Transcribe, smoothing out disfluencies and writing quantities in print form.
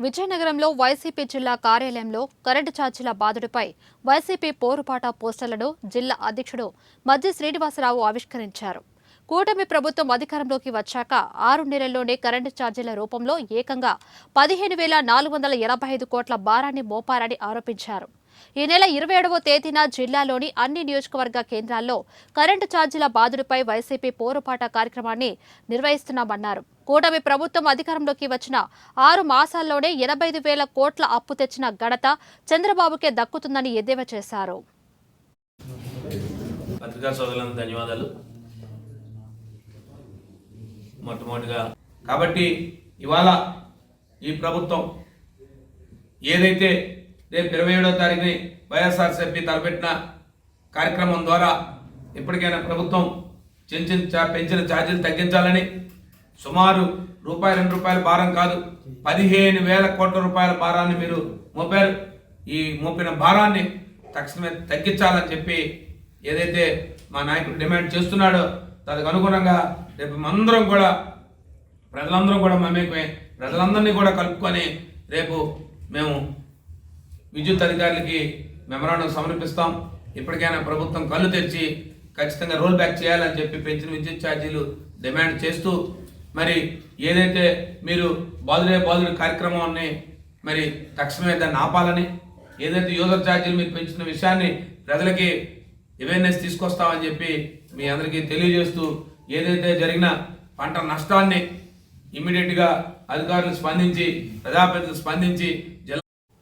విజయనగరంలో వైసీపీ జిల్లా కార్యాలయంలో కరెంటు ఛార్జీల బాధుడిపై వైసీపీ పోరుపాట పోస్టర్లను జిల్లా అధ్యక్షుడు మద్ది శ్రీనివాసరావు ఆవిష్కరించారు. కూటమి ప్రభుత్వం అధికారంలోకి వచ్చాక 6 నెలల్లోనే కరెంటు ఛార్జీల రూపంలో ఏకంగా 15,485 కోట్ల భారాన్ని మోపారని ఆరోపించారు. ఈ నెల 27వ తేదీన జిల్లాలోని అన్ని నియోజకవర్గ కేంద్రాల్లో కరెంటు ఛార్జీల బాధుడిపై వైసీపీ పోరుపాట కార్యక్రమాన్ని నిర్వహిస్తున్నామన్నారు. కూటమి ప్రభుత్వం అధికారంలోకి వచ్చిన 6 మాసాల్లోనే 85,000 కోట్ల అప్పు తెచ్చిన ఘనత చంద్రబాబుకే దక్కుతుందని ఎద్దేవా చేశారు. పత్రికా సోదరులకు ధన్యవాదాలు. మొట్టమొదటిగా కాబట్టి ఇవాళ ఈ ప్రభుత్వం ఏదైతే రేపు 27వ తారీఖుని వైఎస్ఆర్సీపీ తలపెట్టిన కార్యక్రమం ద్వారా ఇప్పటికైనా ప్రభుత్వం పెంచిన ఛార్జీలు తగ్గించాలని సుమారు ₹2 భారం కాదు 15,000 కోట్ల రూపాయల భారాన్ని మీరు మోపారు. ఈ మోపిన భారాన్ని తక్షణమే తగ్గించాలని చెప్పి ఏదైతే మా నాయకుడు డిమాండ్ చేస్తున్నాడో దానికి అనుగుణంగా రేపు అందరం కూడా ప్రజలందరం కూడా మమేకమై ప్రజలందరినీ కూడా కలుపుకొని రేపు మేము విద్యుత్ అధికారులకి మెమరాండం సమర్పిస్తాం. ఇప్పటికైనా ప్రభుత్వం కళ్ళు తెరిచి ఖచ్చితంగా రోల్ బ్యాక్ చేయాలని చెప్పి పెంచిన విద్యుత్ ఛార్జీలు డిమాండ్ చేస్తూ మరి ఏదైతే మీరు బాదుడే కార్యక్రమాన్ని మరి తక్షణమే దాన్ని ఆపాలని, ఏదైతే యూజర్ ఛార్జీలు మీరు పెంచిన విషయాన్ని ప్రజలకి అవేర్నెస్ తీసుకొస్తామని చెప్పి మీ అందరికీ తెలియజేస్తూ ఏదైతే జరిగిన పంట నష్టాన్ని ఇమ్మీడియట్గా అధికారులు స్పందించి ప్రజాప్రతినిధులు స్పందించి